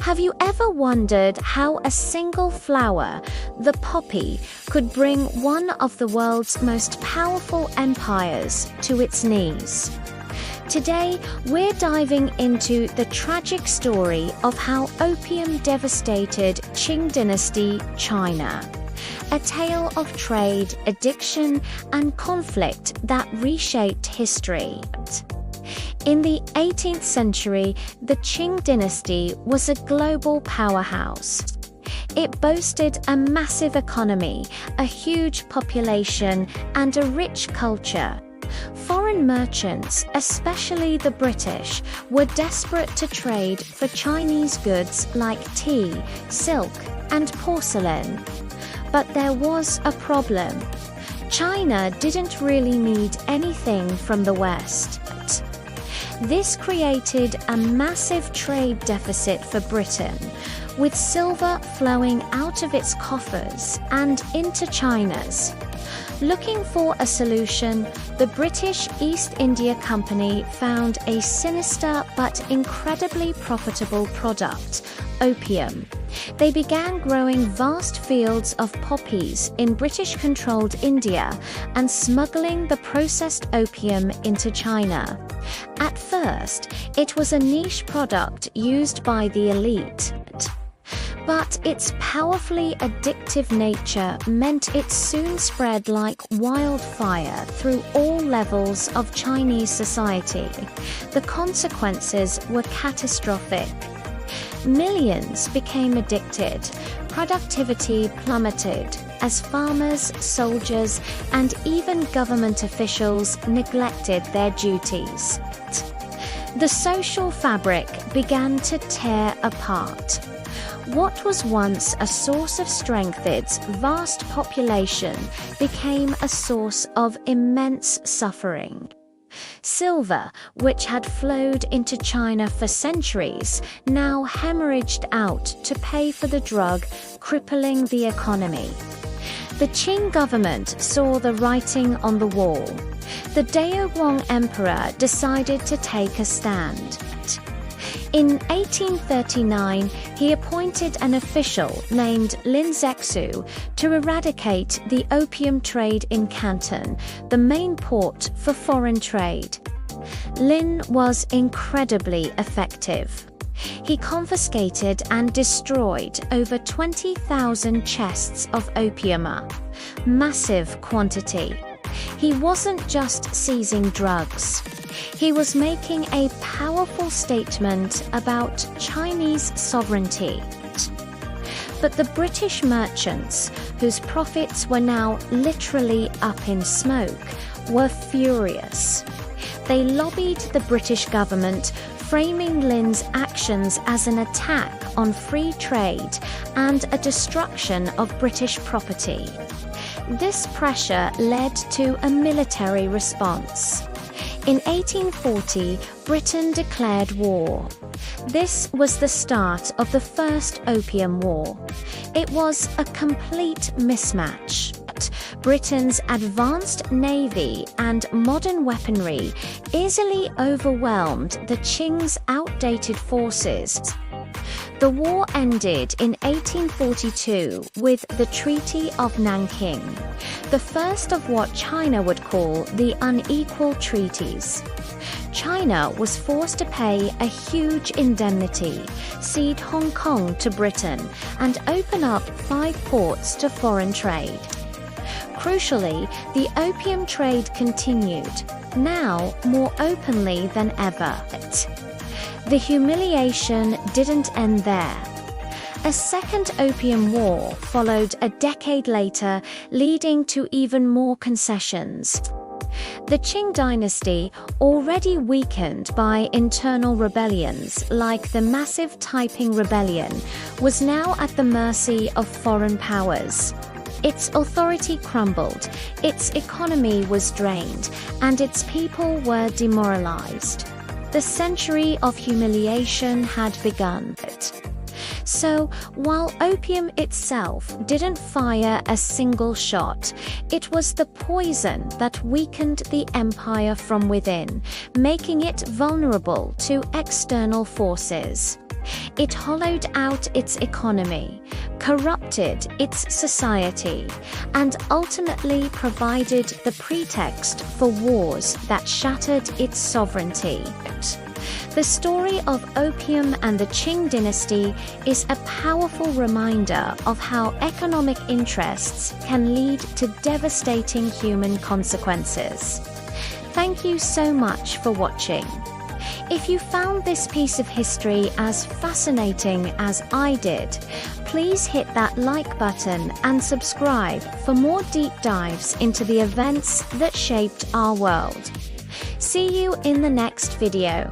Have you ever wondered how a single flower, the poppy, could bring one of the world's most powerful empires to its knees? Today, we're diving into the tragic story of how opium devastated Qing Dynasty China. A tale of trade, addiction, and conflict that reshaped history. In the 18th century, the Qing dynasty was a global powerhouse. It boasted a massive economy, a huge population, and a rich culture. Foreign merchants, especially the British, were desperate to trade for Chinese goods like tea, silk, and porcelain. But there was a problem. China didn't really need anything from the West. This created a massive trade deficit for Britain, with silver flowing out of its coffers and into China's. Looking for a solution, the British East India Company found a sinister but incredibly profitable product, opium. They began growing vast fields of poppies in British-controlled India and smuggling the processed opium into China. At first, it was a niche product used by the elite. But its powerfully addictive nature meant it soon spread like wildfire through all levels of Chinese society. The consequences were catastrophic. Millions became addicted, productivity plummeted as farmers, soldiers, and even government officials neglected their duties. The social fabric began to tear apart. What was once a source of strength, its vast population, became a source of immense suffering. Silver, which had flowed into China for centuries, now hemorrhaged out to pay for the drug, crippling the economy. The Qing government saw the writing on the wall. The Daoguang Emperor decided to take a stand. In 1839, he appointed an official named Lin Zexu to eradicate the opium trade in Canton, the main port for foreign trade. Lin was incredibly effective. He confiscated and destroyed over 20,000 chests of opium, a massive quantity. He wasn't just seizing drugs. He was making a powerful statement about Chinese sovereignty. But the British merchants, whose profits were now literally up in smoke, were furious. They lobbied the British government, framing Lin's actions as an attack on free trade and a destruction of British property. This pressure led to a military response. In 1840, Britain declared war. This was the start of the First Opium War. It was a complete mismatch. Britain's advanced navy and modern weaponry easily overwhelmed the Qing's outdated forces. The war ended in 1842 with the Treaty of Nanking, the first of what China would call the unequal treaties. China was forced to pay a huge indemnity, cede Hong Kong to Britain, and open up 5 ports to foreign trade. Crucially, the opium trade continued, now more openly than ever. The humiliation didn't end there. A second opium war followed a decade later, leading to even more concessions. The Qing dynasty, already weakened by internal rebellions like the massive Taiping Rebellion, was now at the mercy of foreign powers. Its authority crumbled, its economy was drained, and its people were demoralized. The century of humiliation had begun. So, while opium itself didn't fire a single shot, it was the poison that weakened the empire from within, making it vulnerable to external forces. It hollowed out its economy, corrupted its society, and ultimately provided the pretext for wars that shattered its sovereignty. The story of opium and the Qing dynasty is a powerful reminder of how economic interests can lead to devastating human consequences. Thank you so much for watching. If you found this piece of history as fascinating as I did, please hit that like button and subscribe for more deep dives into the events that shaped our world. See you in the next video.